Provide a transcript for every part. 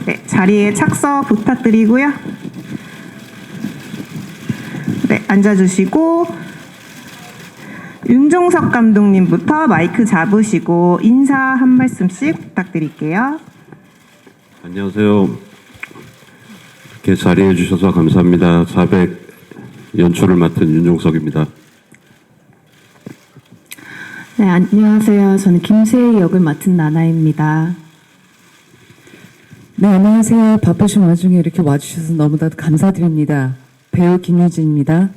네, 자리에 착석 부탁드리고요. 네, 앉아주시고 윤종석 감독님부터 마이크 잡으시고 인사 한 말씀씩 부탁드릴게요. 안녕하세요. 이렇게 자리해 주셔서 감사합니다. 400 연출을 맡은 윤종석입니다. 네, 안녕하세요. 저는 김세희 역을 맡은 나나입니다. 네, 안녕하세요. 바쁘신 와중에 이렇게 와주셔서 너무나도 감사드립니다. 배우 김유진입니다.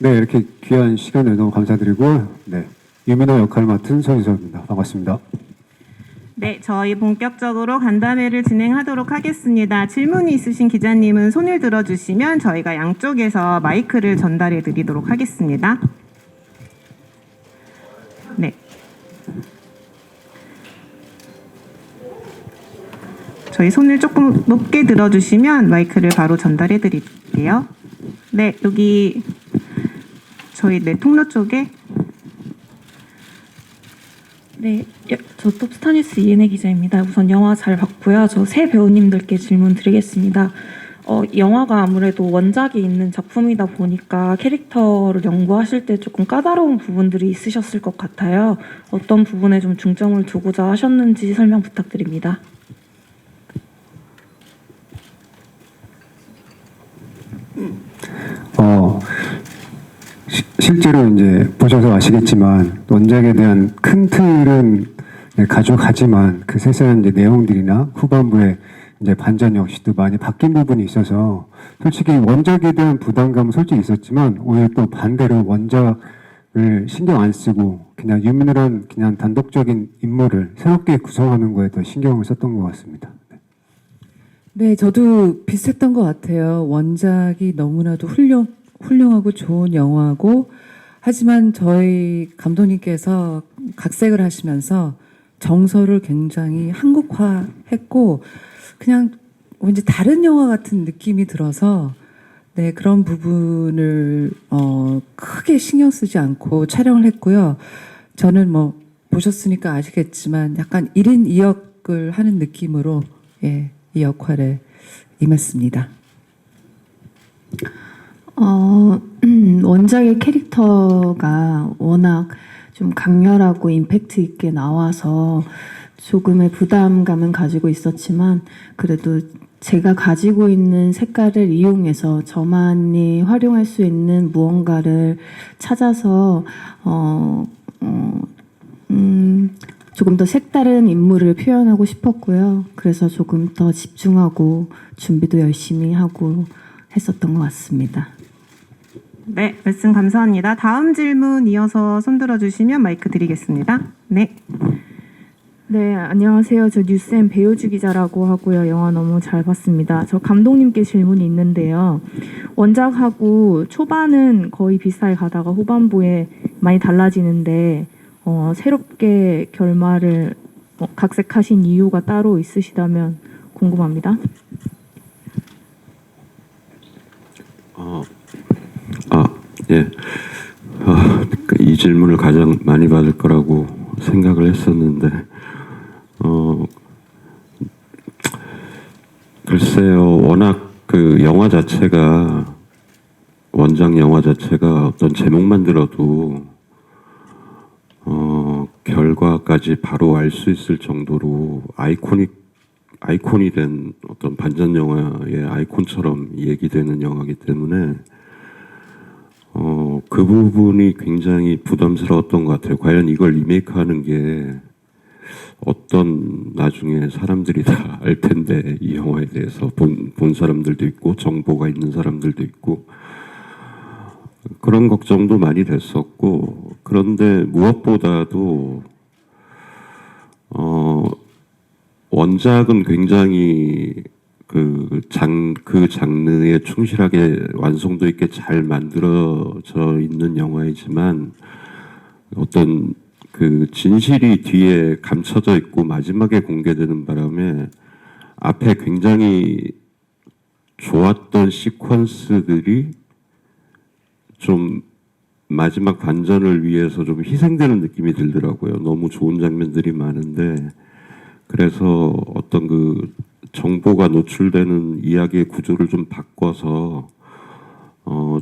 네, 이렇게 귀한 시간을 너무 감사드리고, 네, 유민호 역할 맡은 서유서입니다. 반갑습니다. 네, 저희 본격적으로 간담회를 진행하도록 하겠습니다. 질문이 있으신 기자님은 손을 들어주시면 저희가 양쪽에서 마이크를 전달해 드리도록 하겠습니다. 네. 저희 손을 조금 높게 들어주시면 마이크를 바로 전달해 드릴게요. 네, 여기 저희 통로 쪽에. 네, 저 톱스타뉴스 이은혜 기자입니다. 우선 영화 잘 봤고요. 저 새 배우님들께 질문 드리겠습니다. 영화가 아무래도 원작이 있는 작품이다 보니까 캐릭터를 연구하실 때 조금 까다로운 부분들이 있으셨을 것 같아요. 어떤 부분에 좀 중점을 두고자 하셨는지 설명 부탁드립니다. 실제로 이제 보셔서 아시겠지만 원작에 대한 큰 틀은 가져가지만 그 세세한 이제 내용들이나 후반부에 이제 반전 역시도 많이 바뀐 부분이 있어서 솔직히 원작에 대한 부담감은 솔직히 있었지만 오히려 또 반대로 원작을 신경 안 쓰고 그냥 유민이란 그냥 단독적인 인물을 새롭게 구성하는 거에 더 신경을 썼던 것 같습니다. 네, 저도 비슷했던 것 같아요. 원작이 너무나도 훌륭하고 좋은 영화고, 하지만 저희 감독님께서 각색을 하시면서 정서를 굉장히 한국화했고, 그냥 왠지 다른 영화 같은 느낌이 들어서, 네, 그런 부분을 크게 신경 쓰지 않고 촬영을 했고요. 저는 뭐 보셨으니까 아시겠지만 약간 1인 2역을 하는 느낌으로, 예, 이 역할에 임했습니다. 원작의 캐릭터가 워낙 좀 강렬하고 임팩트 있게 나와서 조금의 부담감은 가지고 있었지만 그래도 제가 가지고 있는 색깔을 이용해서 저만이 활용할 수 있는 무언가를 찾아서 조금 더 색다른 인물을 표현하고 싶었고요. 그래서 조금 더 집중하고 준비도 열심히 하고 했었던 것 같습니다. 네, 말씀 감사합니다. 다음 질문 이어서 손 들어주시면 마이크 드리겠습니다. 네. 네, 안녕하세요. 저 뉴스엔 배우주 기자라고 하고요. 영화 너무 잘 봤습니다. 저 감독님께 질문이 있는데요. 원작하고 초반은 거의 비슷하게 가다가 후반부에 많이 달라지는데 새롭게 결말을 각색하신 이유가 따로 있으시다면 궁금합니다. 예. 이 질문을 가장 많이 받을 거라고 생각을 했었는데, 글쎄요, 워낙 그 영화 자체가, 원작 영화 자체가 어떤 제목만 들어도, 결과까지 바로 알 수 있을 정도로 아이콘이 된 어떤 반전 영화의 아이콘처럼 얘기되는 영화이기 때문에, 그 부분이 굉장히 부담스러웠던 것 같아요. 과연 이걸 리메이크하는 게 어떤 나중에 사람들이 다 알 텐데 이 영화에 대해서 본 사람들도 있고 정보가 있는 사람들도 있고 그런 걱정도 많이 됐었고 그런데 무엇보다도 원작은 굉장히 그 장르에 충실하게 완성도 있게 잘 만들어져 있는 영화이지만 어떤 그 진실이 뒤에 감춰져 있고 마지막에 공개되는 바람에 앞에 굉장히 좋았던 시퀀스들이 좀 마지막 반전을 위해서 좀 희생되는 느낌이 들더라고요. 너무 좋은 장면들이 많은데 그래서 어떤 그 정보가 노출되는 이야기의 구조를 좀 바꿔서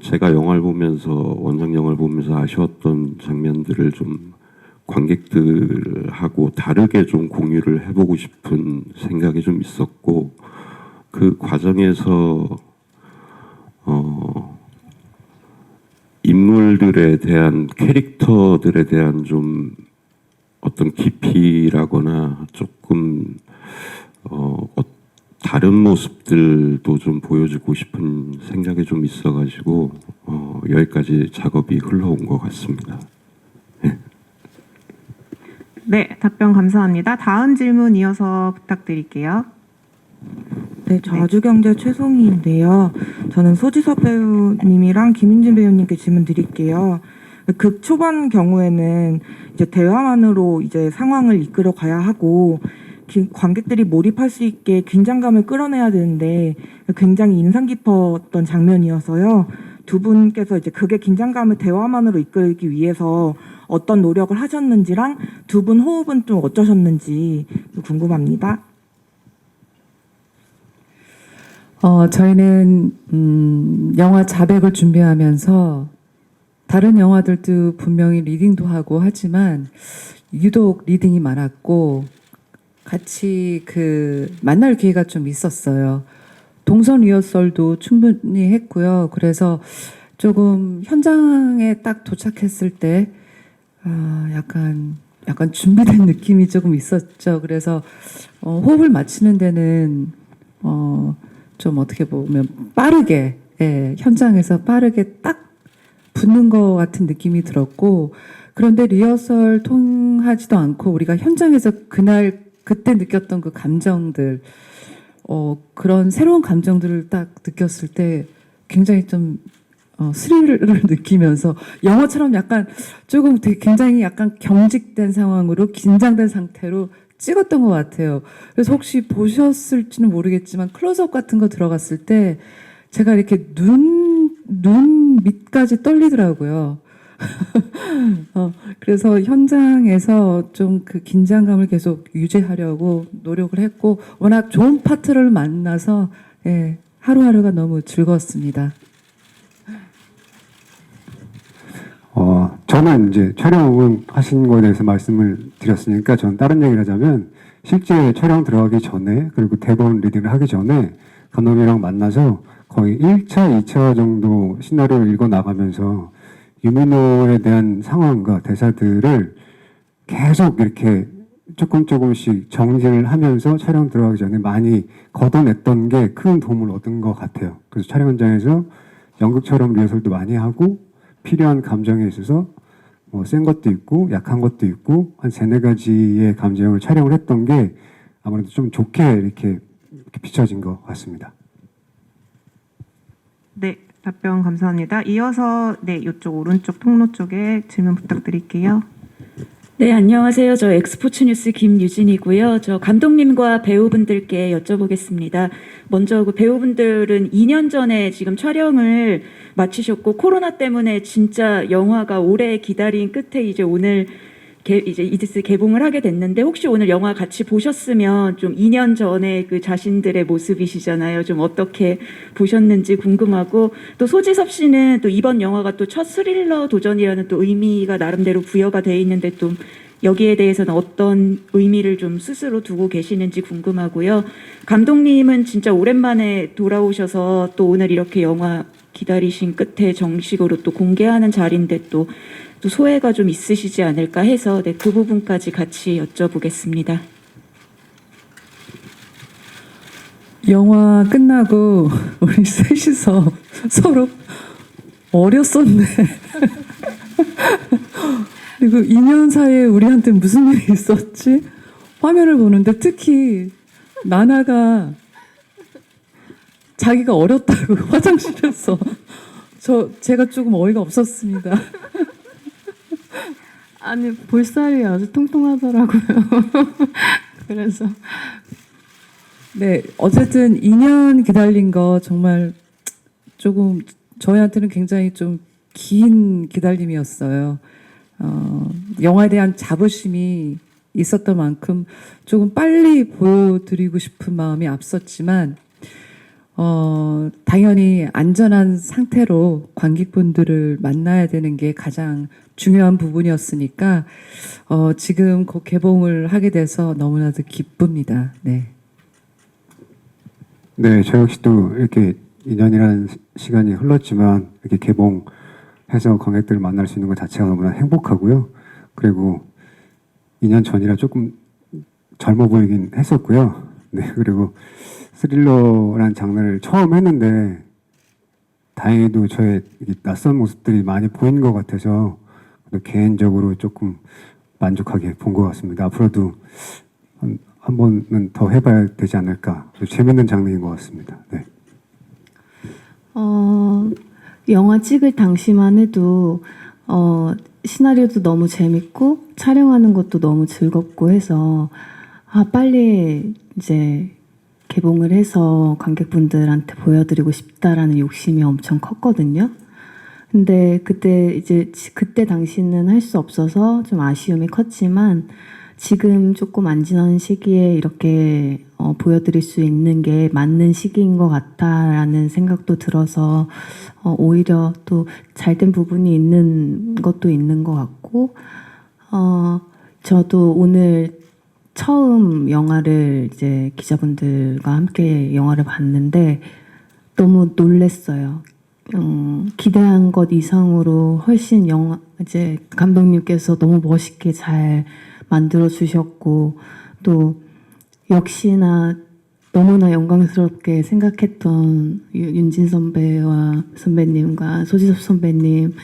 제가 영화를 보면서 원작 영화를 보면서 아쉬웠던 장면들을 좀 관객들하고 다르게 좀 공유를 해보고 싶은 생각이 좀 있었고 그 과정에서 인물들에 대한 캐릭터들에 대한 좀 어떤 깊이라거나 조금 다른 모습들도 좀 보여주고 싶은 생각이 좀 있어가지고 여기까지 작업이 흘러온 것 같습니다. 네, 답변 감사합니다. 다음 질문 이어서 부탁드릴게요. 네, 저아주경제 최송이인데요. 저는 소지섭 배우님이랑 김윤진 배우님께 질문 드릴게요. 극 초반 경우에는 이제 대화만으로 이제 상황을 이끌어 가야 하고 관객들이 몰입할 수 있게 긴장감을 끌어내야 되는데 굉장히 인상 깊었던 장면이어서요. 두 분께서 이제 극의 긴장감을 대화만으로 이끌기 위해서 어떤 노력을 하셨는지랑 두 분 호흡은 좀 어떠셨는지 궁금합니다. 저희는 영화 자백을 준비하면서 다른 영화들도 분명히 리딩도 하고 하지만 유독 리딩이 많았고 같이 그 만날 기회가 좀 있었어요. 동선 리허설도 충분히 했고요. 그래서 조금 현장에 딱 도착했을 때 약간 준비된 느낌이 조금 있었죠. 그래서 호흡을 맞추는 데는 좀 어떻게 보면 빠르게 현장에서 빠르게 딱 붙는 것 같은 느낌이 들었고 그런데 리허설 통하지도 않고 우리가 현장에서 그때 느꼈던 그 감정들 그런 새로운 감정들을 딱 느꼈을 때 굉장히 좀 스릴을 느끼면서 영화처럼 약간 조금 굉장히 약간 경직된 상황으로 긴장된 상태로 찍었던 것 같아요. 그래서 혹시 보셨을지는 모르겠지만 클로즈업 같은 거 들어갔을 때 제가 이렇게 눈 밑까지 떨리더라고요. 그래서 현장에서 좀 그 긴장감을 계속 유지하려고 노력을 했고 워낙 좋은 파트를 만나서 하루하루가 너무 즐거웠습니다. 저는 이제 촬영은 하신 거에 대해서 말씀을 드렸으니까 저는 다른 얘기를 하자면 실제 촬영 들어가기 전에 그리고 대본 리딩을 하기 전에 감독님이랑 만나서 거의 1차, 2차 정도 시나리오를 읽어 나가면서 유민호에 대한 상황과 대사들을 계속 이렇게 조금씩 정리를 하면서 촬영 들어가기 전에 많이 걷어냈던 게 큰 도움을 얻은 것 같아요. 그래서 촬영 현장에서 연극처럼 리허설도 많이 하고 필요한 감정에 있어서 뭐 센 것도 있고 약한 것도 있고 한 3-4가지의 감정을 촬영을 했던 게 아무래도 좀 좋게 이렇게 비춰진 것 같습니다. 네, 답변 감사합니다. 이어서 이쪽 오른쪽 통로 쪽에 질문 부탁드릴게요. 네, 안녕하세요. 저 엑스포츠 뉴스 김유진이고요. 저 감독님과 배우분들께 여쭤보겠습니다. 먼저 그 배우분들은 2년 전에 지금 촬영을 마치셨고 코로나 때문에 진짜 영화가 오래 기다린 끝에 이제 오늘 이제 이디스 개봉을 하게 됐는데 혹시 오늘 영화 같이 보셨으면 좀 2년 전에 그 자신들의 모습이시잖아요. 좀 어떻게 보셨는지 궁금하고 또 소지섭 씨는 또 이번 영화가 또 첫 스릴러 도전이라는 또 의미가 나름대로 부여가 돼 있는데 또 여기에 대해서는 어떤 의미를 좀 스스로 두고 계시는지 궁금하고요. 감독님은 진짜 오랜만에 돌아오셔서 또 오늘 이렇게 영화 기다리신 끝에 정식으로 또 공개하는 자리인데 또 소회가 좀 있으시지 않을까 해서 그 부분까지 같이 여쭤보겠습니다. 영화 끝나고 우리 셋이서 서로 어렸었네. 그리고 2년 사이에 우리한테 무슨 일이 있었지? 화면을 보는데 특히 나나가 자기가 어렸다고 화장실에서 제가 조금 어이가 없었습니다. 아니 볼살이 아주 통통하더라고요. 그래서 네, 어쨌든 2년 기다린 거 정말 조금 저희한테는 굉장히 좀 긴 기다림이었어요. 영화에 대한 자부심이 있었던 만큼 조금 빨리 보여드리고 싶은 마음이 앞섰지만 당연히 안전한 상태로 관객분들을 만나야 되는 게 가장 중요한 부분이었으니까 지금 곧 개봉을 하게 돼서 너무나도 기쁩니다. 네. 네, 저 역시도 이렇게 2년이라는 시간이 흘렀지만 이렇게 개봉해서 관객들을 만날 수 있는 것 자체가 너무나 행복하고요. 그리고 2년 전이라 조금 젊어 보이긴 했었고요. 네, 그리고 스릴러라는 장르를 처음 했는데 다행히도 저의 낯선 모습들이 많이 보인 것 같아서 개인적으로 조금 만족하게 본 것 같습니다. 앞으로도 한 번은 더 해봐야 되지 않을까. 재밌는 장르인 것 같습니다. 네. 영화 찍을 당시만 해도 시나리오도 너무 재밌고 촬영하는 것도 너무 즐겁고 해서 빨리 이제 개봉을 해서 관객분들한테 보여드리고 싶다라는 욕심이 엄청 컸거든요. 근데 그때 당시는 할 수 없어서 좀 아쉬움이 컸지만 지금 조금 안 지난 시기에 이렇게 보여드릴 수 있는 게 맞는 시기인 것 같다라는 생각도 들어서 오히려 또 잘된 부분이 있는 것도 있는 것 같고 저도 오늘 처음 영화를 이제 기자분들과 함께 영화를 봤는데 너무 놀랬어요. 기대한 것 이상으로 훨씬 이제 감독님께서 너무 멋있게 잘 만들어 주셨고 또 역시나 너무나 영광스럽게 생각했던 윤진 선배님과 소지섭 선배님과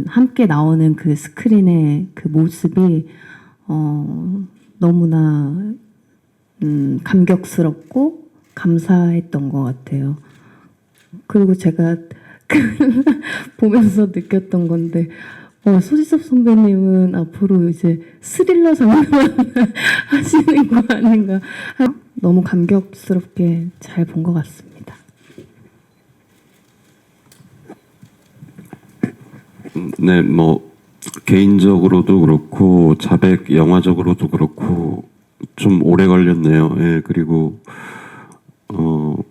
함께 나오는 그 스크린의 그 모습이 너무나 감격스럽고 감사했던 것 같아요. 그리고 제가 보면서 느꼈던 건데 소지섭 선배님은 앞으로 이제 스릴러 장르만 하시는 거 아닌가. 너무 감격스럽게 잘 본 것 같습니다. 네, 뭐 개인적으로도 그렇고 자백 영화적으로도 그렇고 좀 오래 걸렸네요. 예, 그리고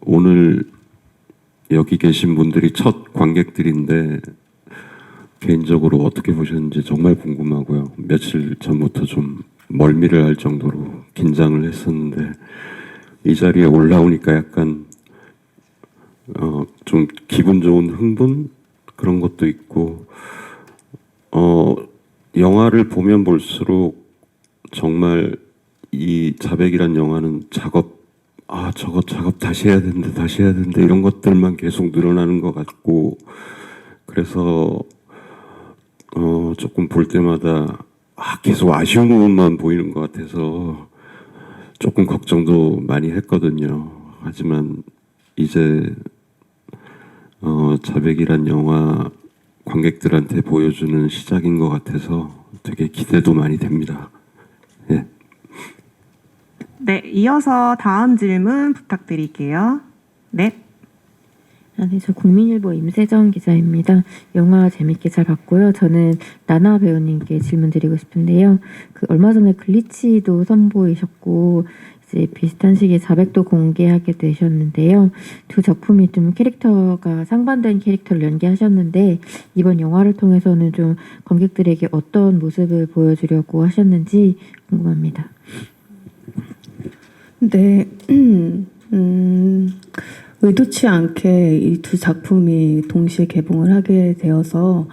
오늘 여기 계신 분들이 첫 관객들인데 개인적으로 어떻게 보셨는지 정말 궁금하고요. 며칠 전부터 좀 멀미를 할 정도로 긴장을 했었는데 이 자리에 올라오니까 약간 좀 기분 좋은 흥분 그런 것도 있고 영화를 보면 볼수록 정말 이 자백이란 영화는 저거 작업 다시 해야 되는데 이런 것들만 계속 늘어나는 것 같고 그래서 조금 볼 때마다 계속 아쉬운 부분만 보이는 것 같아서 조금 걱정도 많이 했거든요. 하지만 이제 자백이란 영화 관객들한테 보여주는 시작인 것 같아서 되게 기대도 많이 됩니다. 예. 네, 이어서 다음 질문 부탁드릴게요. 네. 네, 저 국민일보 임세정 기자입니다. 영화 재밌게 잘 봤고요. 저는 나나 배우님께 질문 드리고 싶은데요. 얼마 전에 글리치도 선보이셨고 이제 비슷한 시기에 자백도 공개하게 되셨는데요. 두 작품이 좀 캐릭터가 상반된 캐릭터를 연기하셨는데 이번 영화를 통해서는 좀 관객들에게 어떤 모습을 보여주려고 하셨는지 궁금합니다. 네, 의도치 않게 이 두 작품이 동시에 개봉을 하게 되어서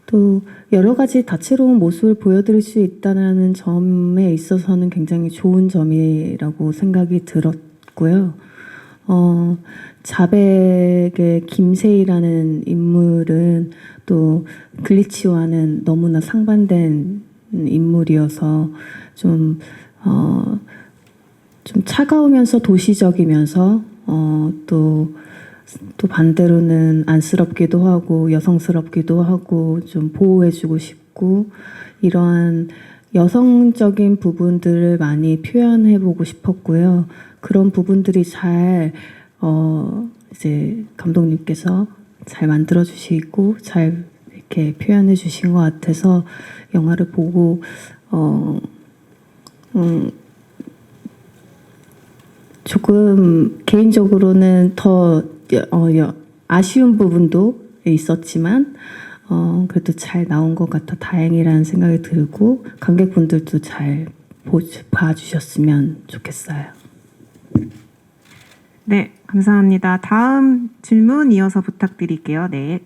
또 여러 가지 다채로운 모습을 보여드릴 수 있다는 점에 있어서는 굉장히 좋은 점이라고 생각이 들었고요. 자백의 김세희라는 인물은 또 글리치와는 너무나 상반된 인물이어서 좀 차가우면서 도시적이면서 또 반대로는 안쓰럽기도 하고 여성스럽기도 하고 좀 보호해주고 싶고 이러한 여성적인 부분들을 많이 표현해보고 싶었고요. 그런 부분들이 잘 이제 감독님께서 잘 만들어 주시고 잘 이렇게 표현해 주신 것 같아서 영화를 보고 조금 개인적으로는 더 아쉬운 부분도 있었지만 그래도 잘 나온 것 같아 다행이라는 생각이 들고 관객분들도 잘 봐주셨으면 좋겠어요. 네, 감사합니다. 다음 질문 이어서 부탁드릴게요. 네.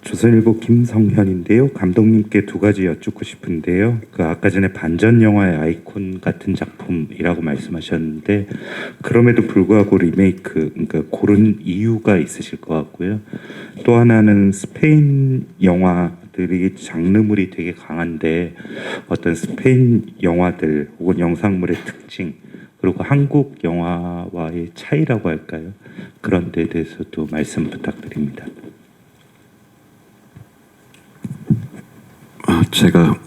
조선일보 김성현인데요. 감독님께 두 가지 여쭙고 싶은데요. 아까 전에 반전 영화의 아이콘 같은 작품이라고 말씀하셨는데 그럼에도 불구하고 리메이크, 그러니까 고른 이유가 있으실 것 같고요. 또 하나는 스페인 영화들이 장르물이 되게 강한데 어떤 스페인 영화들 혹은 영상물의 특징 그리고 한국 영화와의 차이라고 할까요? 그런 데에 대해서도 말씀 부탁드립니다. 제가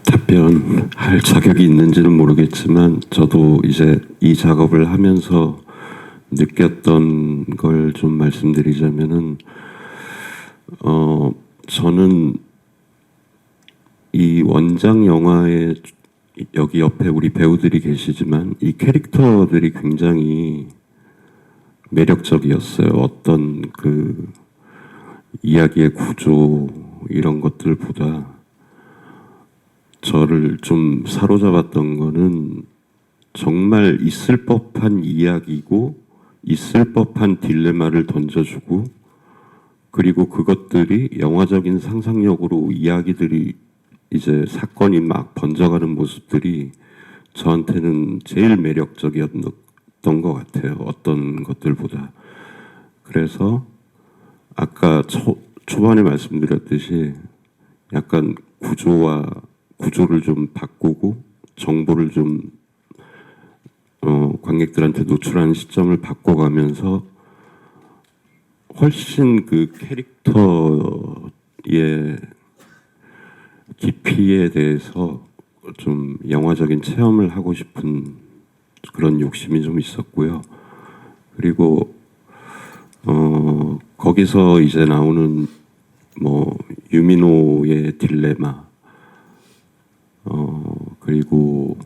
답변할 자격이 있는지는 모르겠지만 저도 이제 이 작업을 하면서 느꼈던 걸 좀 말씀드리자면은 저는 이 원작 영화에 여기 옆에 우리 배우들이 계시지만 이 캐릭터들이 굉장히 매력적이었어요. 어떤 그 이야기의 구조 이런 것들보다 저를 좀 사로잡았던 거는 정말 있을 법한 이야기고 있을 법한 딜레마를 던져주고 그리고 그것들이 영화적인 상상력으로 이야기들이 이제 사건이 막 번져가는 모습들이 저한테는 제일 매력적이었던 것 같아요. 어떤 것들보다. 그래서 아까 초반에 말씀드렸듯이 약간 구조를 좀 바꾸고 정보를 좀 관객들한테 노출하는 시점을 바꿔가면서 훨씬 그 캐릭터의 깊이에 대해서 좀 영화적인 체험을 하고 싶은 그런 욕심이 좀 있었고요. 그리고 거기서 이제 나오는 뭐 유민호의 딜레마, 그리고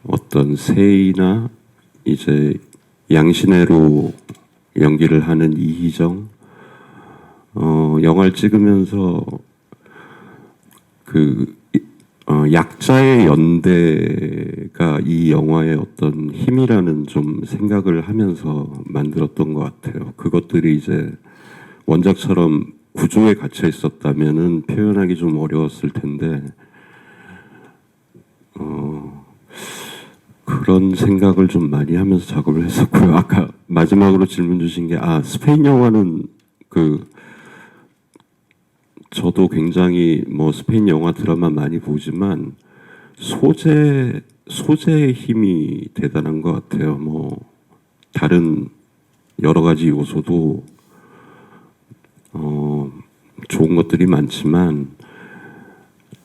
어떤 세이나 이제 양신혜로 연기를 하는 이희정, 영화를 찍으면서 약자의 연대가 이 영화의 어떤 힘이라는 좀 생각을 하면서 만들었던 것 같아요. 그것들이 이제 원작처럼 구조에 갇혀 있었다면은 표현하기 좀 어려웠을 텐데, 그런 생각을 좀 많이 하면서 작업을 했었고요. 아까 마지막으로 질문 주신 게, 스페인 영화는 저도 굉장히 뭐 스페인 영화 드라마 많이 보지만 소재의 힘이 대단한 것 같아요. 뭐 다른 여러 가지 요소도 좋은 것들이 많지만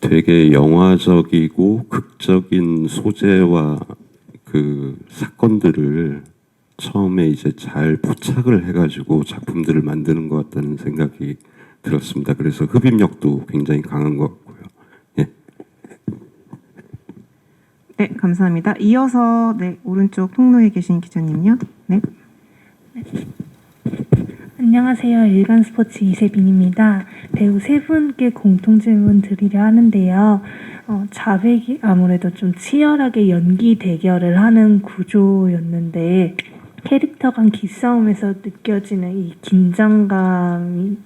되게 영화적이고 극적인 소재와 그 사건들을 처음에 이제 잘 포착을 해가지고 작품들을 만드는 것 같다는 생각이 들었습니다. 그래서 흡입력도 굉장히 강한 것 같고요. 예. 네, 감사합니다. 이어서 네, 오른쪽 통로에 계신 기자님요. 네. 안녕하세요. 일간스포츠 이세빈입니다. 배우 세 분께 공통 질문 드리려 하는데요. 자백이 아무래도 좀 치열하게 연기 대결을 하는 구조였는데 캐릭터 간 기싸움에서 느껴지는 이 긴장감이나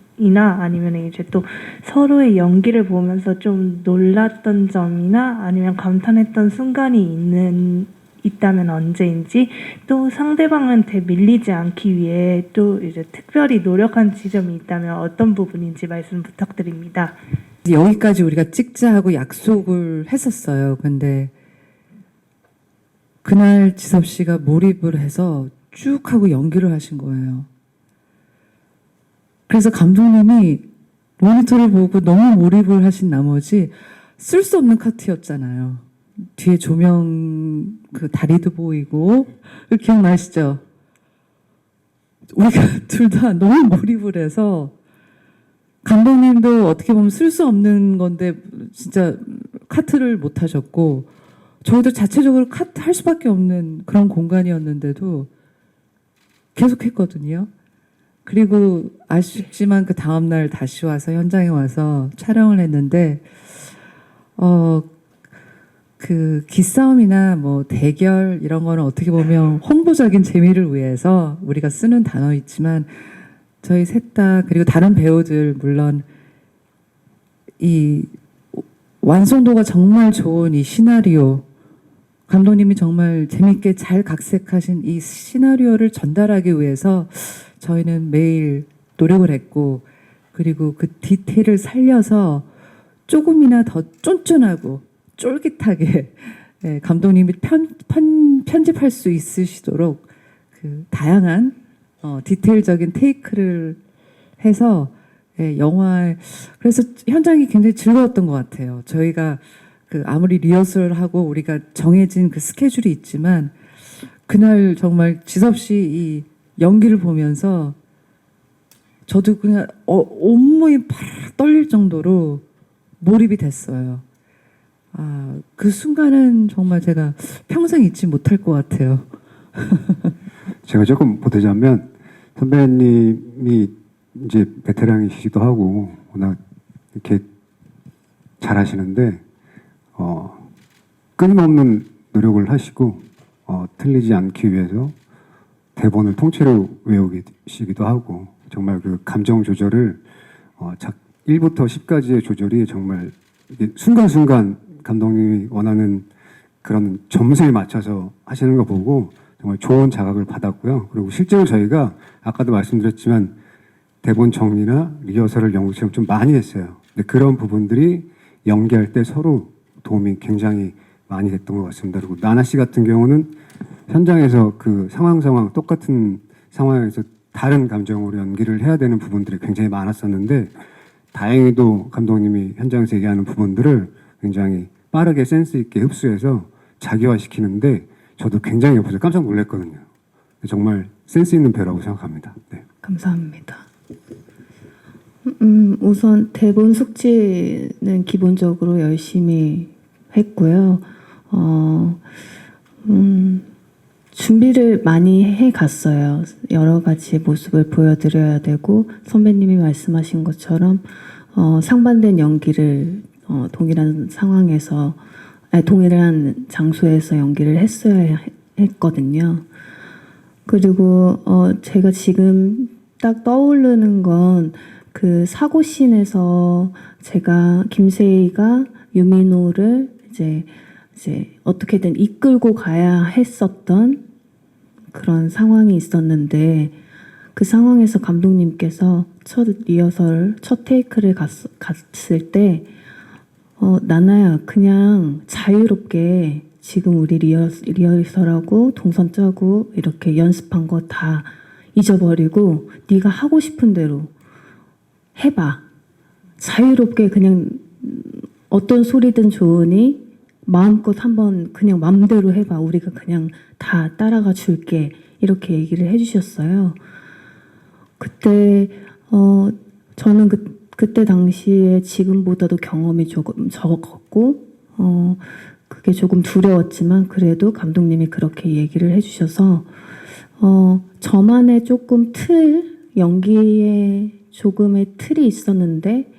아니면 이제 또 서로의 연기를 보면서 좀 놀랐던 점이나 아니면 감탄했던 순간이 있다면 언제인지, 또 상대방한테 밀리지 않기 위해 또 이제 특별히 노력한 지점이 있다면 어떤 부분인지 말씀 부탁드립니다. 여기까지 우리가 찍자 하고 약속을 했었어요. 근데 그날 지섭 씨가 몰입을 해서 쭉 하고 연기를 하신 거예요. 그래서 감독님이 모니터를 보고 너무 몰입을 하신 나머지 쓸 수 없는 카트였잖아요. 뒤에 조명 그 다리도 보이고 기억나시죠? 우리가 둘 다 너무 몰입을 해서 감독님도 어떻게 보면 쓸 수 없는 건데 진짜 카트를 못 하셨고 저희도 자체적으로 카트 할 수밖에 없는 그런 공간이었는데도 계속 했거든요. 그리고 아쉽지만 그 다음날 다시 와서 현장에 와서 촬영을 했는데 그 기싸움이나 뭐 대결 이런 거는 어떻게 보면 홍보적인 재미를 위해서 우리가 쓰는 단어있지만 저희 셋 다 그리고 다른 배우들 물론 이 완성도가 정말 좋은 이 시나리오 감독님이 정말 재밌게 잘 각색하신 이 시나리오를 전달하기 위해서 저희는 매일 노력을 했고 그리고 그 디테일을 살려서 조금이나 더 쫀쫀하고 쫄깃하게 감독님이 편집할 수 있으시도록 그 다양한 디테일적인 테이크를 해서 영화에 그래서 현장이 굉장히 즐거웠던 것 같아요. 저희가 그 아무리 리허설하고 우리가 정해진 그 스케줄이 있지만 그날 정말 지섭씨 이 연기를 보면서 저도 그냥 온몸이 파르르 떨릴 정도로 몰입이 됐어요. 그 순간은 정말 제가 평생 잊지 못할 것 같아요. 제가 조금 보태자면 선배님이 이제 베테랑이시기도 하고 워낙 이렇게 잘하시는데 끊임없는 노력을 하시고 틀리지 않기 위해서 대본을 통째로 외우시기도 하고 정말 그 감정 조절을 1부터 10까지의 조절이 정말 순간순간 감독님이 원하는 그런 점수에 맞춰서 하시는 거 보고 정말 좋은 자각을 받았고요. 그리고 실제로 저희가 아까도 말씀드렸지만 대본 정리나 리허설을 연구처럼 좀 많이 했어요. 근데 그런 부분들이 연기할 때 서로 도움이 굉장히 많이 됐던 것 같습니다. 그리고 나나 씨 같은 경우는 현장에서 그 상황 똑같은 상황에서 다른 감정으로 연기를 해야 되는 부분들이 굉장히 많았었는데 다행히도 감독님이 현장에서 얘기하는 부분들을 굉장히 빠르게 센스 있게 흡수해서 자기화시키는데 저도 굉장히 옆에서 깜짝 놀랐거든요. 정말 센스 있는 배우라고 생각합니다. 네. 감사합니다. 우선 대본 숙지는 기본적으로 열심히 했고요. 준비를 많이 해갔어요. 여러 가지 모습을 보여드려야 되고 선배님이 말씀하신 것처럼 상반된 연기를 동일한 상황에서 동일한 장소에서 연기를 했어야 했거든요. 그리고 제가 지금 딱 떠오르는 건 그 사고씬에서 제가 김세희가 유민호를 이제 어떻게든 이끌고 가야 했었던 그런 상황이 있었는데 그 상황에서 감독님께서 첫 리허설, 첫 테이크를 갔을 때 나나야 그냥 자유롭게 지금 우리 리허설하고 동선 짜고 이렇게 연습한 거 다 잊어버리고 네가 하고 싶은 대로 해봐. 자유롭게 그냥 어떤 소리든 좋으니 마음껏 한번 그냥 맘대로 해봐. 우리가 그냥 다 따라가 줄게. 이렇게 얘기를 해주셨어요. 그때 저는 그때 당시에 지금보다도 경험이 조금 적었고 그게 조금 두려웠지만 그래도 감독님이 그렇게 얘기를 해주셔서 저만의 조금 연기에 조금의 틀이 있었는데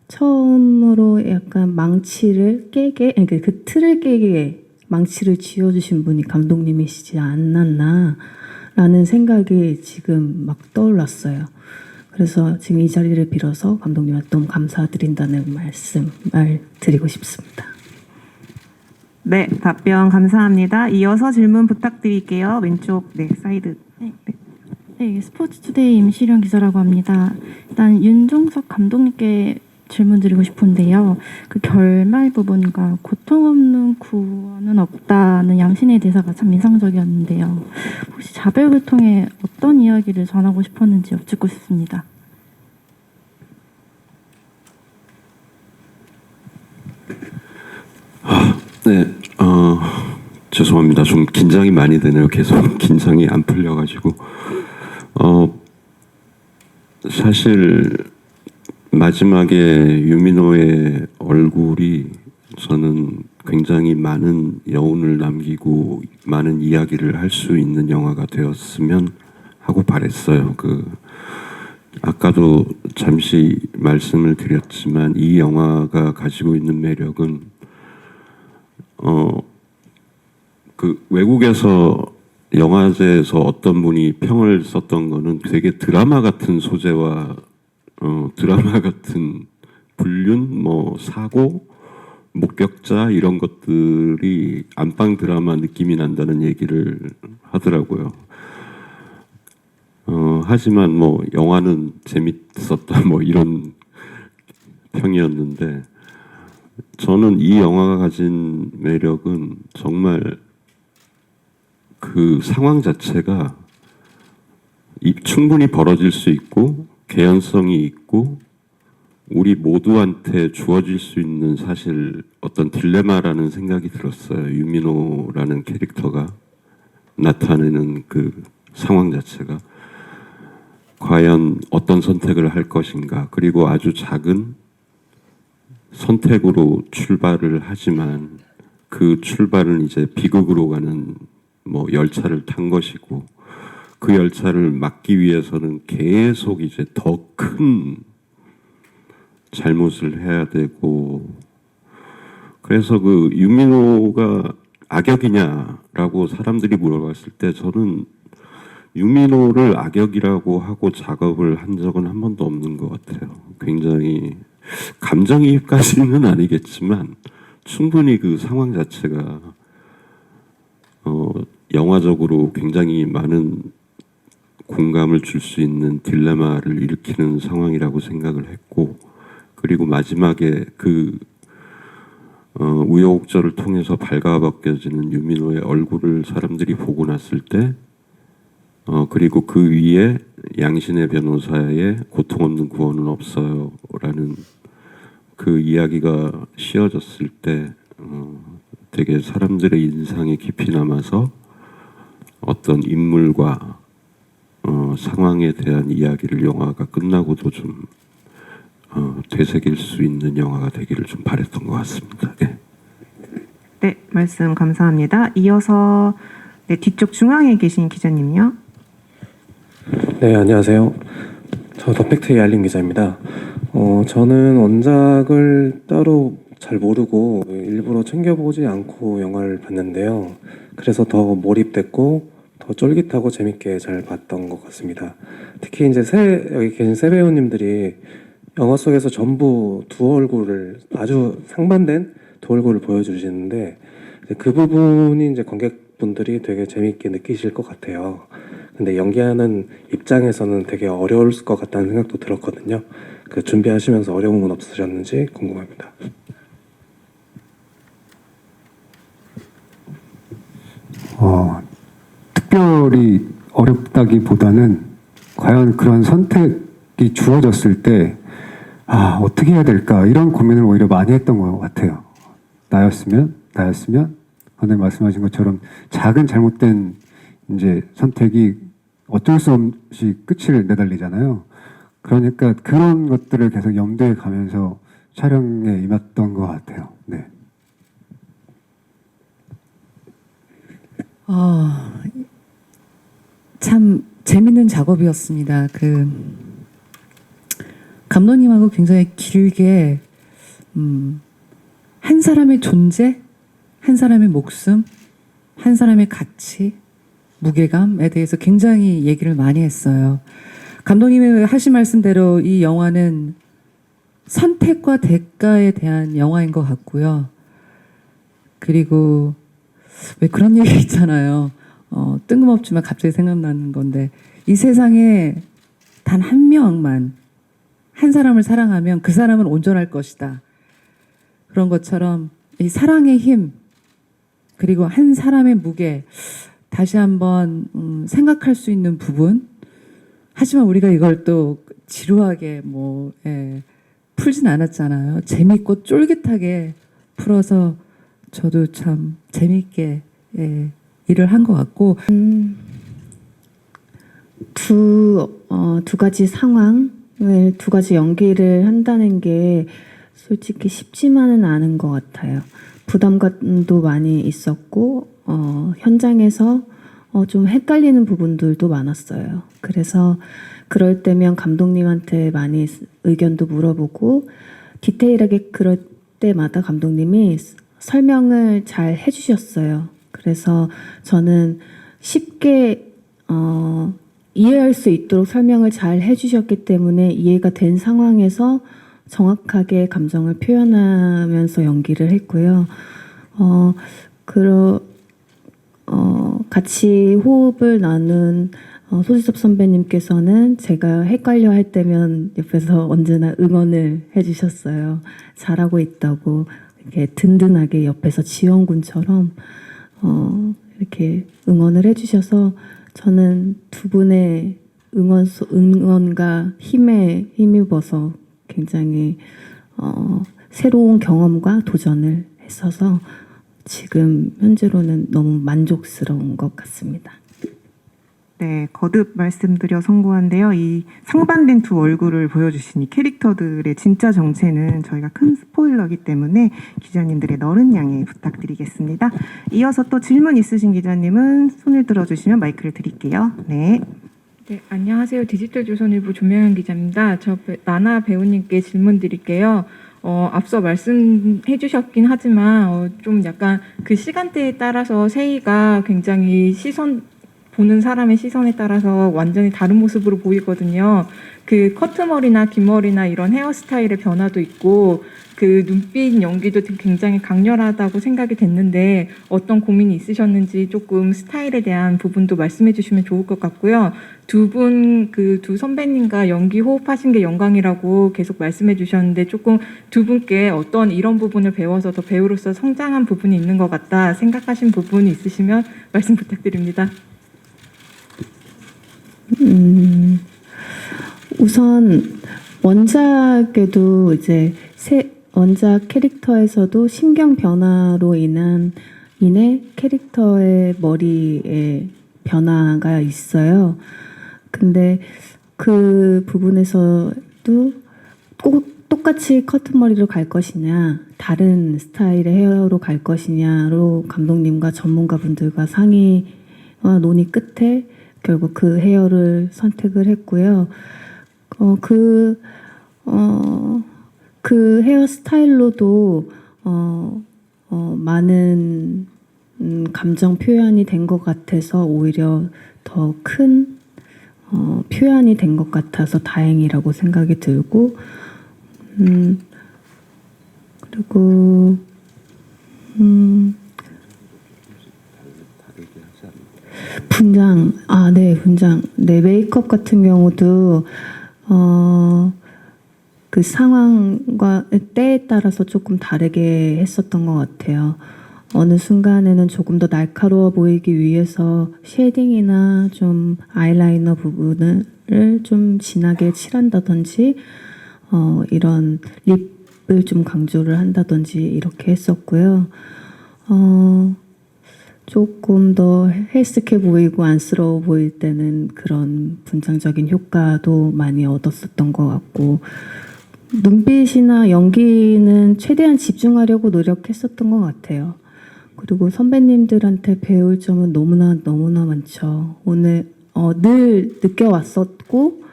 처음으로 약간 망치를 깨게, 그러니까 그 틀을 깨게 망치를 쥐어주신 분이 감독님이시지 않았나라는 생각이 지금 막 떠올랐어요. 그래서 지금 이 자리를 빌어서 감독님한테 너무 감사드린다는 말씀을 드리고 싶습니다. 네, 답변 감사합니다. 이어서 질문 부탁드릴게요. 왼쪽 사이드. 네, 스포츠투데이 임시련 기자라고 합니다. 일단 윤종석 감독님께 질문 드리고 싶은데요. 그 결말 부분과 고통 없는 구원은 없다는 양신의 대사가 참 인상적이었는데요. 혹시 자백을 통해 어떤 이야기를 전하고 싶었는지 여쭙고 싶습니다. 네, 죄송합니다. 좀 긴장이 많이 되네요. 계속 긴장이 안 풀려가지고. 사실 마지막에 유민호의 얼굴이 저는 굉장히 많은 여운을 남기고 많은 이야기를 할 수 있는 영화가 되었으면 하고 바랬어요. 아까도 잠시 말씀을 드렸지만 이 영화가 가지고 있는 매력은 외국에서 영화제에서 어떤 분이 평을 썼던 거는 되게 드라마 같은 소재와 드라마 같은 불륜, 사고, 목격자 이런 것들이 안방 드라마 느낌이 난다는 얘기를 하더라고요. 하지만 영화는 재밌었다 이런 평이었는데 저는 이 영화가 가진 매력은 정말 그 상황 자체가 충분히 벌어질 수 있고 개연성이 있고 우리 모두한테 주어질 수 있는 사실 어떤 딜레마라는 생각이 들었어요. 유민호라는 캐릭터가 나타내는 그 상황 자체가 과연 어떤 선택을 할 것인가. 그리고 아주 작은 선택으로 출발을 하지만 그 출발은 이제 비극으로 가는 열차를 탄 것이고 그 열차를 막기 위해서는 계속 이제 더 큰 잘못을 해야 되고 그래서 그 유민호가 악역이냐라고 사람들이 물어봤을 때 저는 유민호를 악역이라고 하고 작업을 한 적은 한 번도 없는 것 같아요. 굉장히 감정이입까지는 아니겠지만 충분히 그 상황 자체가 영화적으로 굉장히 많은 공감을 줄 수 있는 딜레마를 일으키는 상황이라고 생각을 했고 그리고 마지막에 우여곡절을 통해서 발가벗겨지는 유민호의 얼굴을 사람들이 보고 났을 때 그리고 그 위에 양신의 변호사의 고통 없는 구원은 없어요 라는 그 이야기가 씌워졌을 때 되게 사람들의 인상에 깊이 남아서 어떤 인물과 상황에 대한 이야기를 영화가 끝나고도 좀 되새길 수 있는 영화가 되기를 좀 바랬던 것 같습니다. 네. 네, 말씀 감사합니다. 이어서 뒤쪽 중앙에 계신 기자님요. 네, 안녕하세요. 저 더팩트의 알림 기자입니다. 저는 원작을 따로 잘 모르고 일부러 챙겨보지 않고 영화를 봤는데요. 그래서 더 몰입됐고 더 쫄깃하고 재밌게 잘 봤던 것 같습니다. 특히 이제 여기 계신 세 배우님들이 영화 속에서 전부 두 얼굴을 아주 상반된 두 얼굴을 보여주시는데 그 부분이 이제 관객분들이 되게 재밌게 느끼실 것 같아요. 근데 연기하는 입장에서는 되게 어려울 것 같다는 생각도 들었거든요. 준비하시면서 어려운 건 없으셨는지 궁금합니다. 특별히 어렵다기보다는 과연 그런 선택이 주어졌을 때 어떻게 해야 될까 이런 고민을 오히려 많이 했던 것 같아요. 나였으면 오늘 말씀하신 것처럼 작은 잘못된 이제 선택이 어쩔 수 없이 끝을 내달리잖아요. 그러니까 그런 것들을 계속 염두에 가면서 촬영에 임했던 것 같아요. 네. 참 재밌는 작업이었습니다. 감독님하고 굉장히 길게 한 사람의 존재, 한 사람의 목숨, 한 사람의 가치, 무게감에 대해서 굉장히 얘기를 많이 했어요. 감독님이 하신 말씀대로 이 영화는 선택과 대가에 대한 영화인 것 같고요. 그리고 왜 그런 얘기 있잖아요. 뜬금없지만 갑자기 생각나는 건데 이 세상에 단 한 명만 한 사람을 사랑하면 그 사람은 온전할 것이다. 그런 것처럼 이 사랑의 힘 그리고 한 사람의 무게 다시 한번 생각할 수 있는 부분. 하지만 우리가 이걸 또 지루하게 풀진 않았잖아요. 재밌고 쫄깃하게 풀어서 저도 참 재밌게 예, 일을 한 것 같고 두 가지 상황을 두 가지 연기를 한다는 게 솔직히 쉽지만은 않은 것 같아요. 부담감도 많이 있었고 현장에서 좀 헷갈리는 부분들도 많았어요. 그래서 그럴 때면 감독님한테 많이 의견도 물어보고 디테일하게 그럴 때마다 감독님이 설명을 잘 해주셨어요. 그래서 저는 쉽게 이해할 수 있도록 설명을 잘 해주셨기 때문에 이해가 된 상황에서 정확하게 감정을 표현하면서 연기를 했고요. 같이 호흡을 나눈 소지섭 선배님께서는 제가 헷갈려 할 때면 옆에서 언제나 응원을 해주셨어요. 잘하고 있다고 이렇게 든든하게 옆에서 지원군처럼 이렇게 응원을 해주셔서 저는 두 분의 응원과 힘에 힘입어서 굉장히 새로운 경험과 도전을 했어서 지금 현재로는 너무 만족스러운 것 같습니다. 네, 거듭 말씀드려 송구한데요. 이 상반된 두 얼굴을 보여주신 이 캐릭터들의 진짜 정체는 저희가 큰 스포일러이기 때문에 기자님들의 너른 양해 부탁드리겠습니다. 이어서 또 질문 있으신 기자님은 손을 들어주시면 마이크를 드릴게요. 네. 네, 안녕하세요. 디지털조선일보 조명현 기자입니다. 나나 배우님께 질문 드릴게요. 앞서 말씀해 주셨긴 하지만 좀 약간 그 시간대에 따라서 세희가 굉장히 보는 사람의 시선에 따라서 완전히 다른 모습으로 보이거든요. 그 커트머리나 긴 머리나 이런 헤어스타일의 변화도 있고 그 눈빛 연기도 굉장히 강렬하다고 생각이 됐는데 어떤 고민이 있으셨는지 조금 스타일에 대한 부분도 말씀해 주시면 좋을 것 같고요. 두 선배님과 연기 호흡하신 게 영광이라고 계속 말씀해 주셨는데 조금 두 분께 어떤 이런 부분을 배워서 더 배우로서 성장한 부분이 있는 것 같다 생각하신 부분이 있으시면 말씀 부탁드립니다. 우선 원작에도 이제 원작 캐릭터에서도 심경 변화로 인해 캐릭터의 머리에 변화가 있어요. 근데 그 부분에서도 똑같이 커트머리로 갈 것이냐, 다른 스타일의 헤어로 갈 것이냐로 감독님과 전문가분들과 상의와 논의 끝에 결국 그 헤어를 선택을 했고요. 그 헤어스타일로도 많은 감정 표현이 된 것 같아서 오히려 더 큰 표현이 된 것 같아서 다행이라고 생각이 들고 그리고 분장, 분장. 네, 메이크업 같은 경우도 그 상황과 때에 따라서 조금 다르게 했었던 것 같아요. 어느 순간에는 조금 더 날카로워 보이기 위해서 쉐딩이나 좀 아이라이너 부분을 좀 진하게 칠한다든지 이런 립을 좀 강조를 한다든지 이렇게 했었고요. 조금 더 헬스케 보이고 안쓰러워 보일 때는 그런 분장적인 효과도 많이 얻었었던 것 같고 눈빛이나 연기는 최대한 집중하려고 노력했었던 것 같아요. 그리고 선배님들한테 배울 점은 너무나 많죠. 오늘 늘 느껴왔었고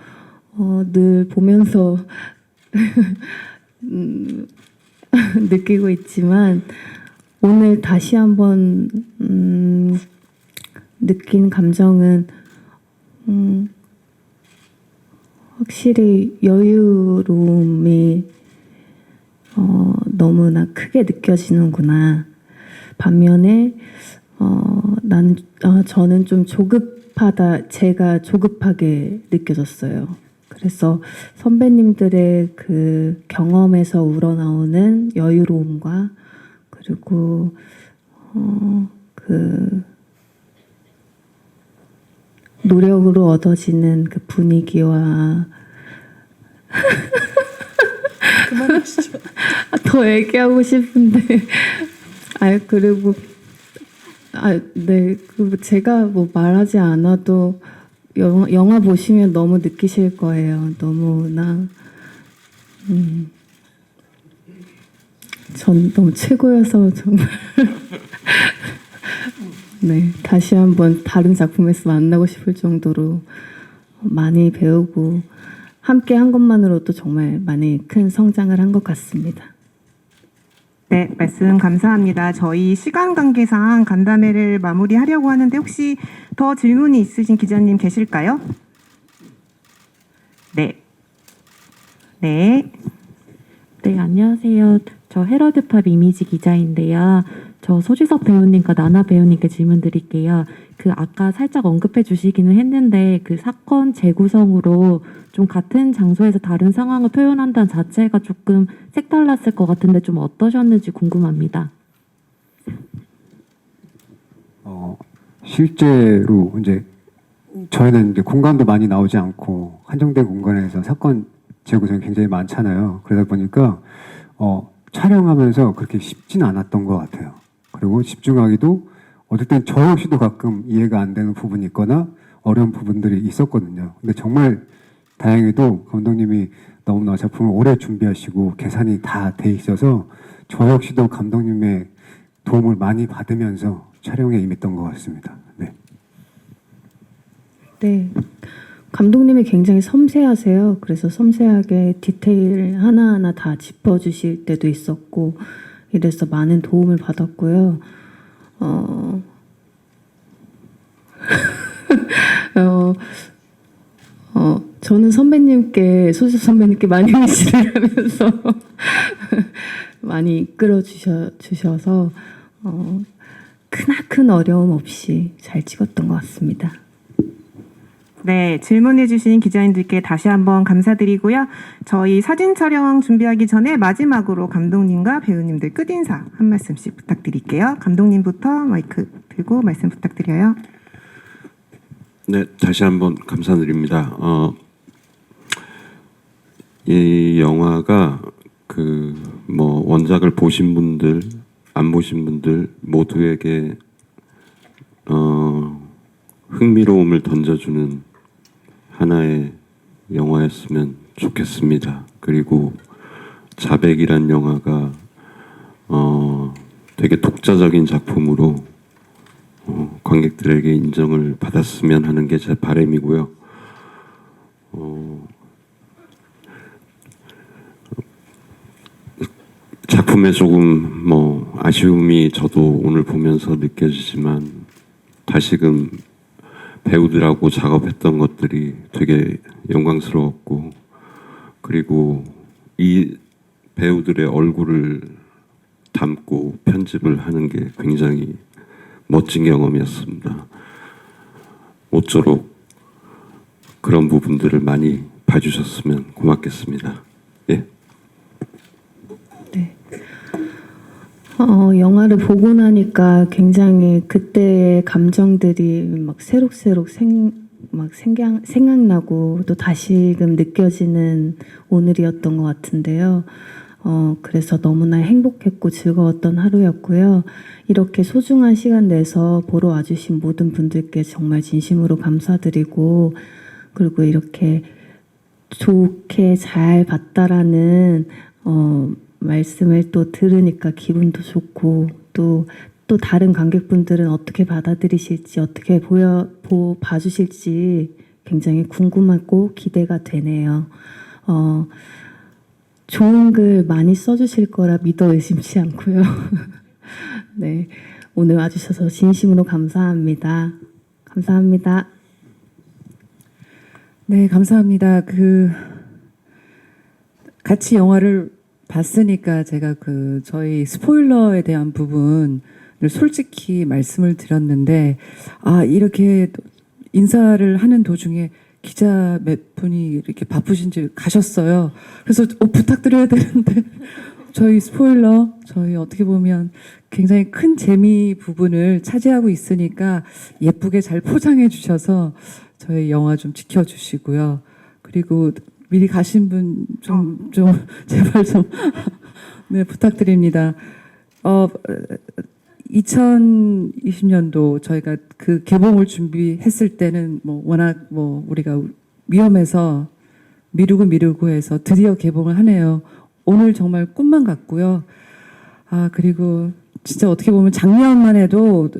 늘 보면서 느끼고 있지만 오늘 다시 한번 느낀 감정은 확실히 여유로움이 너무나 크게 느껴지는구나. 반면에 저는 좀 제가 조급하게 느껴졌어요. 그래서 선배님들의 그 경험에서 우러나오는 여유로움과 그리고 그 노력으로 얻어지는 그 분위기와 더 얘기하고 싶은데 그리고 네. 제가 뭐 말하지 않아도 영화 보시면 너무 느끼실 거예요. 너무나 전 너무 최고여서 정말 네, 다시 한번 다른 작품에서 만나고 싶을 정도로 많이 배우고 함께 한 것만으로도 정말 많이 큰 성장을 한 것 같습니다. 네, 말씀 감사합니다. 저희 시간 관계상 간담회를 마무리하려고 하는데 혹시 더 질문이 있으신 기자님 계실까요? 네. 네. 네, 안녕하세요. 저 헤럴드팝 이미지 기자인데요. 저 소지섭 배우님과 나나 배우님께 질문 드릴게요. 그 아까 살짝 언급해 주시기는 했는데 그 사건 재구성으로 좀 같은 장소에서 다른 상황을 표현한다는 자체가 조금 색달랐을 것 같은데 좀 어떠셨는지 궁금합니다. 실제로 이제 저희는 이제 공간도 많이 나오지 않고 한정된 공간에서 사건 재구성이 굉장히 많잖아요. 그러다 보니까 촬영하면서 그렇게 쉽진 않았던 것 같아요. 그리고 집중하기도 어떨 땐 저 역시도 가끔 이해가 안 되는 부분이 있거나 어려운 부분들이 있었거든요. 근데 정말 다행히도 감독님이 너무나 작품을 오래 준비하시고 계산이 다 돼 있어서 저 역시도 감독님의 도움을 많이 받으면서 촬영에 임했던 것 같습니다. 네. 네. 감독님이 굉장히 섬세하세요. 그래서 섬세하게 디테일 하나하나 다 짚어주실 때도 있었고 이래서 많은 도움을 받았고요. 저는 선배님께 소지섭 선배님께 많이 의지를 하면서 많이 이끌어 주셔서 크나큰 어려움 없이 잘 찍었던 것 같습니다. 네, 질문해주신 기자님들께 다시 한번 감사드리고요. 저희 사진 촬영 준비하기 전에 마지막으로 감독님과 배우님들 끝인사 한 말씀씩 부탁드릴게요. 감독님부터 마이크 들고 말씀 부탁드려요. 네, 다시 한번 감사드립니다. 이 영화가 원작을 보신 분들, 안 보신 분들 모두에게 흥미로움을 던져주는 하나의 영화였으면 좋겠습니다. 그리고 자백이란 영화가 되게 독자적인 작품으로 관객들에게 인정을 받았으면 하는 게 제 바람이고요. 작품에 조금 아쉬움이 저도 오늘 보면서 느껴지지만 다시금 배우들하고 작업했던 것들이 되게 영광스러웠고 그리고 이 배우들의 얼굴을 담고 편집을 하는 게 굉장히 멋진 경험이었습니다. 모쪼록 그런 부분들을 많이 봐주셨으면 고맙겠습니다. 예. 네. 영화를 보고 나니까 굉장히 그때의 감정들이 막 새록새록 생각나고 또 다시금 느껴지는 오늘이었던 것 같은데요. 그래서 너무나 행복했고 즐거웠던 하루였고요. 이렇게 소중한 시간 내서 보러 와주신 모든 분들께 정말 진심으로 감사드리고 그리고 이렇게 좋게 잘 봤다라는 말씀을 또 들으니까 기분도 좋고 또 다른 관객분들은 어떻게 받아들이실지 어떻게 봐주실지 굉장히 궁금하고 기대가 되네요. 좋은 글 많이 써주실 거라 믿어 의심치 않고요. 네, 오늘 와주셔서 진심으로 감사합니다. 감사합니다. 네, 감사합니다. 같이 영화를 봤으니까 제가 저희 스포일러에 대한 부분을 솔직히 말씀을 드렸는데 이렇게 인사를 하는 도중에 기자 몇 분이 이렇게 바쁘신지 가셨어요. 그래서 부탁드려야 되는데 저희 스포일러 저희 어떻게 보면 굉장히 큰 재미 부분을 차지하고 있으니까 예쁘게 잘 포장해 주셔서 저희 영화 좀 지켜주시고요. 그리고 미리 가신 분 좀 제발 좀 네, 부탁드립니다. 2020년도 저희가 그 개봉을 준비했을 때는 뭐 워낙 뭐 우리가 위험해서 미루고 해서 드디어 개봉을 하네요. 오늘 정말 꿈만 같고요. 아, 그리고 진짜 어떻게 보면 작년만 해도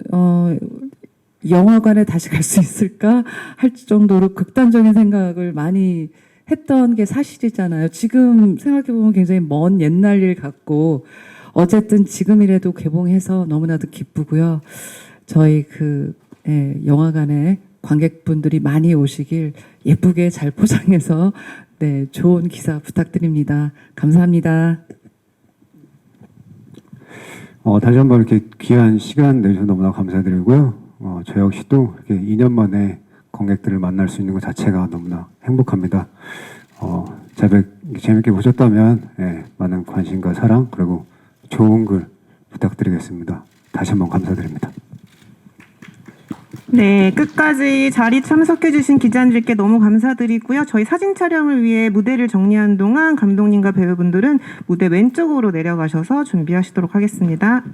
영화관에 다시 갈 수 있을까 할 정도로 극단적인 생각을 많이 했던 게 사실이잖아요. 지금 생각해보면 굉장히 먼 옛날 일 같고 어쨌든 지금이라도 개봉해서 너무나도 기쁘고요. 저희 영화관에 관객분들이 많이 오시길 예쁘게 잘 포장해서 네, 좋은 기사 부탁드립니다. 감사합니다. 다시 한번 이렇게 귀한 시간 내주셔서 너무나 감사드리고요. 저 역시도 이렇게 2년 만에 관객들을 만날 수 있는 것 자체가 너무나 행복합니다. 자백 재밌게 보셨다면 많은 관심과 사랑 그리고 좋은 글 부탁드리겠습니다. 다시 한번 감사드립니다. 네, 끝까지 자리 참석해주신 기자님들께 너무 감사드리고요. 저희 사진 촬영을 위해 무대를 정리하는 동안 감독님과 배우분들은 무대 왼쪽으로 내려가셔서 준비하시도록 하겠습니다.